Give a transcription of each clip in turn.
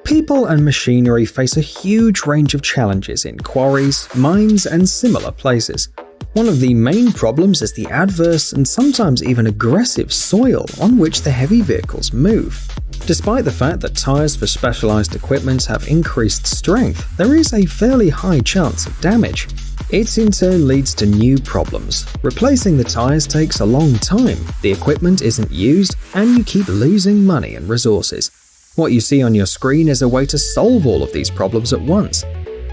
People and machinery face a huge range of challenges in quarries, mines, and similar places. One of the main problems is the adverse and sometimes even aggressive soil on which the heavy vehicles move. Despite the fact that tires for specialized equipment have increased strength, there is a fairly high chance of damage. It in turn leads to new problems. Replacing the tires takes a long time, the equipment isn't used, and you keep losing money and resources. What you see on your screen is a way to solve all of these problems at once.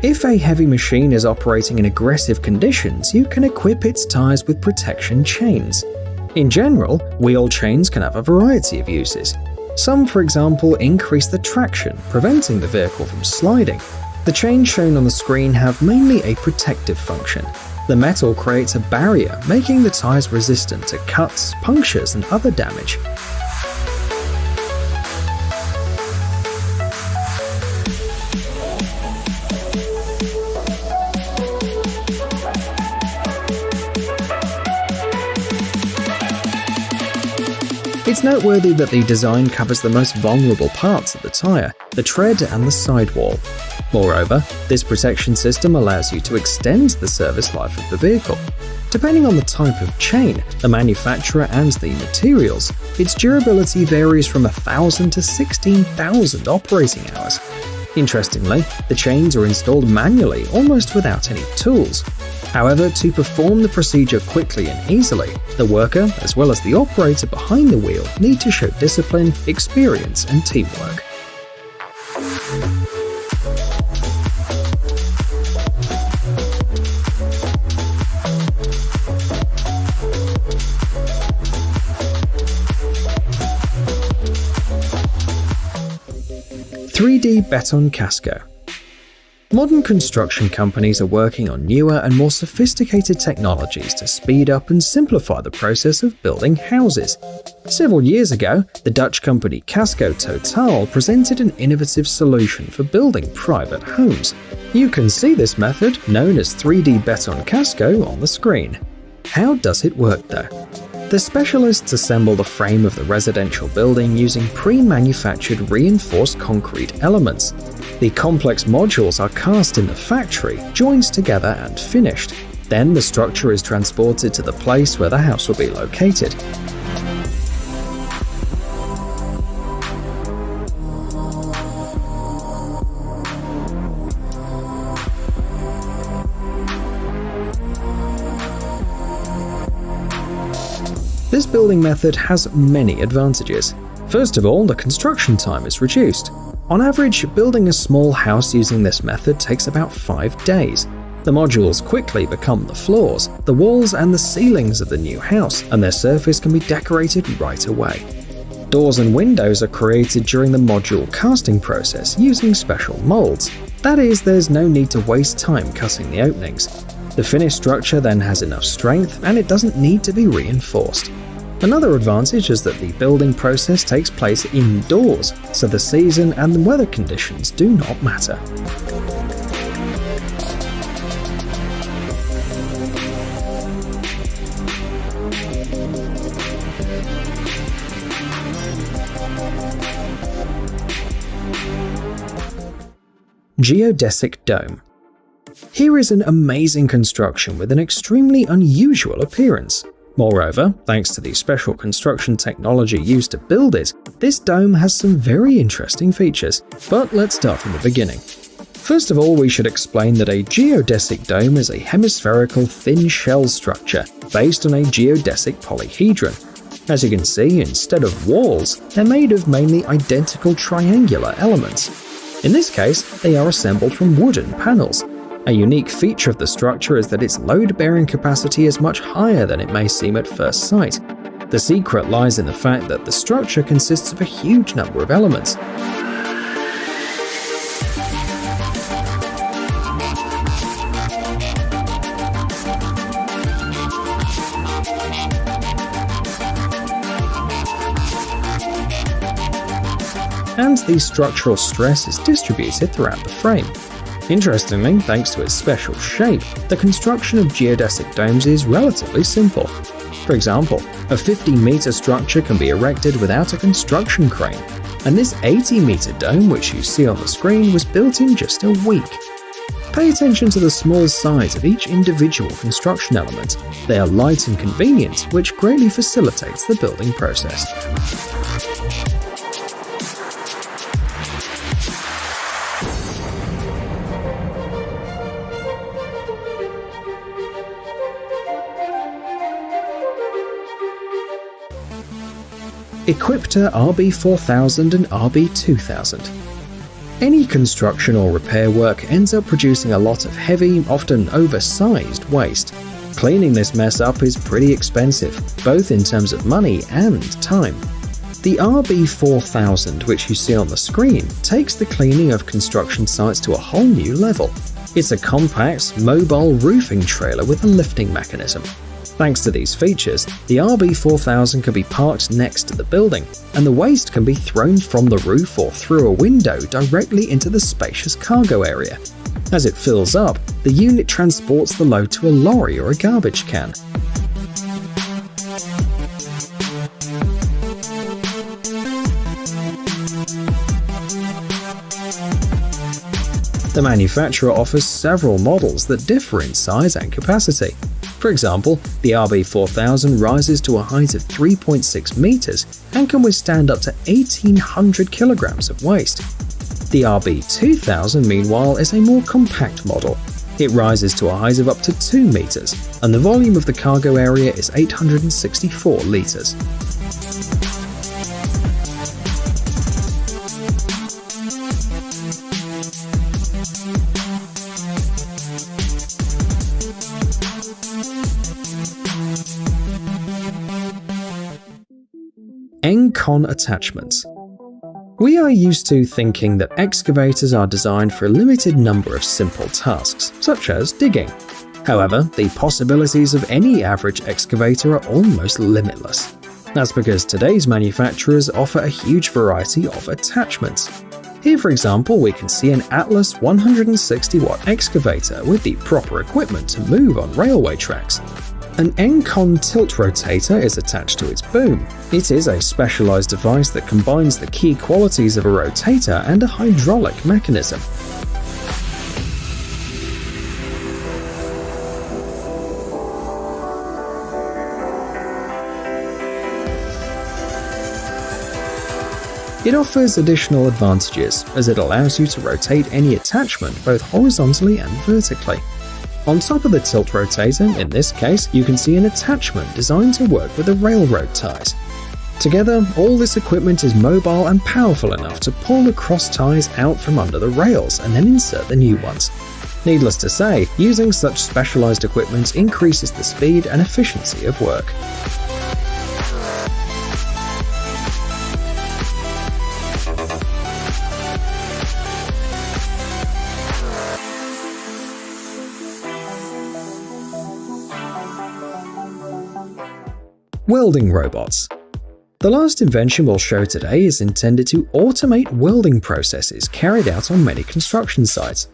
If a heavy machine is operating in aggressive conditions, you can equip its tires with protection chains. In general, wheel chains can have a variety of uses. Some, for example, increase the traction, preventing the vehicle from sliding. The chains shown on the screen have mainly a protective function. The metal creates a barrier, making the tires resistant to cuts, punctures, and other damage. It's noteworthy that the design covers the most vulnerable parts of the tire, the tread and the sidewall. Moreover, this protection system allows you to extend the service life of the vehicle. Depending on the type of chain, the manufacturer and the materials, its durability varies from 1,000 to 16,000 operating hours. Interestingly, the chains are installed manually, almost without any tools. However, to perform the procedure quickly and easily, the worker, as well as the operator behind the wheel, need to show discipline, experience, and teamwork. (3D Beton Casco). Modern construction companies are working on newer and more sophisticated technologies to speed up and simplify the process of building houses. Several years ago, the Dutch company Casco Totaal presented an innovative solution for building private homes. You can see this method, known as 3D Beton Casco, on the screen. How does it work though? The specialists assemble the frame of the residential building using pre-manufactured reinforced concrete elements. The complex modules are cast in the factory, joined together and finished. Then the structure is transported to the place where the house will be located. This building method has many advantages. First of all, the construction time is reduced. On average, building a small house using this method takes about 5 days. The modules quickly become the floors, the walls, and the ceilings of the new house, and their surface can be decorated right away. Doors and windows are created during the module casting process using special molds. That is, there's no need to waste time cutting the openings. The finished structure then has enough strength, and it doesn't need to be reinforced. Another advantage is that the building process takes place indoors, so the season and the weather conditions do not matter. Geodesic dome. Here is an amazing construction with an extremely unusual appearance. Moreover, thanks to the special construction technology used to build it, this dome has some very interesting features. But let's start from the beginning. First of all, we should explain that a geodesic dome is a hemispherical thin shell structure based on a geodesic polyhedron. As you can see, instead of walls, they're made of mainly identical triangular elements. In this case, they are assembled from wooden panels. A unique feature of the structure is that its load-bearing capacity is much higher than it may seem at first sight. The secret lies in the fact that the structure consists of a huge number of elements. And the structural stress is distributed throughout the frame. Interestingly, thanks to its special shape, the construction of geodesic domes is relatively simple. For example, a 50-meter structure can be erected without a construction crane. and this 80-meter dome which you see on the screen was built in just a week. Pay attention to the small size of each individual construction element. They are light and convenient, which greatly facilitates the building process. Equipter RB4000 and RB2000. Any construction or repair work ends up producing a lot of heavy, often oversized waste. Cleaning this mess up is pretty expensive, both in terms of money and time. The RB4000, which you see on the screen, takes the cleaning of construction sites to a whole new level. It's a compact, mobile roofing trailer with a lifting mechanism. Thanks to these features, the RB4000 can be parked next to the building, and the waste can be thrown from the roof or through a window directly into the spacious cargo area. As it fills up, the unit transports the load to a lorry or a garbage can. The manufacturer offers several models that differ in size and capacity. For example, the RB4000 rises to a height of 3.6 meters and can withstand up to 1,800 kilograms of waste. The RB2000, meanwhile, is a more compact model. It rises to a height of up to 2 meters, and the volume of the cargo area is 864 liters. Con attachments. We are used to thinking that excavators are designed for a limited number of simple tasks, such as digging. However, the possibilities of any average excavator are almost limitless. That's because today's manufacturers offer a huge variety of attachments. Here, for example, we can see an Atlas 160-watt excavator with the proper equipment to move on railway tracks. An Encon tilt rotator is attached to its boom. It is a specialized device that combines the key qualities of a rotator and a hydraulic mechanism. It offers additional advantages, as it allows you to rotate any attachment both horizontally and vertically. On top of the tilt rotator, in this case, you can see an attachment designed to work with the railroad ties. Together, all this equipment is mobile and powerful enough to pull the cross ties out from under the rails and then insert the new ones. Needless to say, using such specialized equipment increases the speed and efficiency of work. Welding robots. The last invention we'll show today is intended to automate welding processes carried out on many construction sites.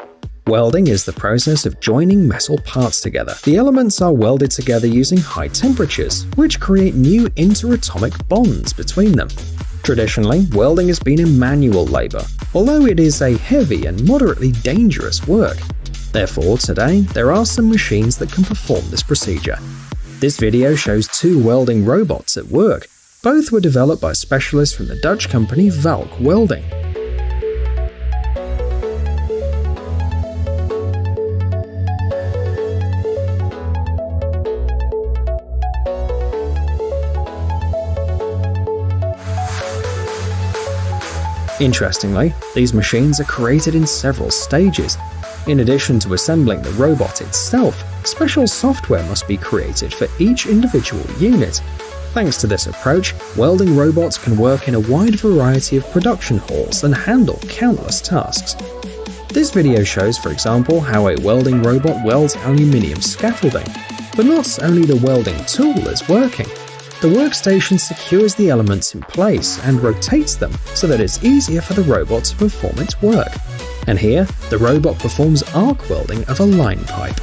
Welding is the process of joining metal parts together. The elements are welded together using high temperatures, which create new interatomic bonds between them. Traditionally, welding has been a manual labor, although it is a heavy and moderately dangerous work. Therefore, today, there are some machines that can perform this procedure. This video shows two welding robots at work. Both were developed by specialists from the Dutch company Valk Welding. Interestingly, these machines are created in several stages. In addition to assembling the robot itself, special software must be created for each individual unit. Thanks to this approach, welding robots can work in a wide variety of production halls and handle countless tasks. This video shows, for example, how a welding robot welds aluminium scaffolding. But not only the welding tool is working. The workstation secures the elements in place and rotates them so that it's easier for the robot to perform its work. And here, the robot performs arc welding of a line pipe.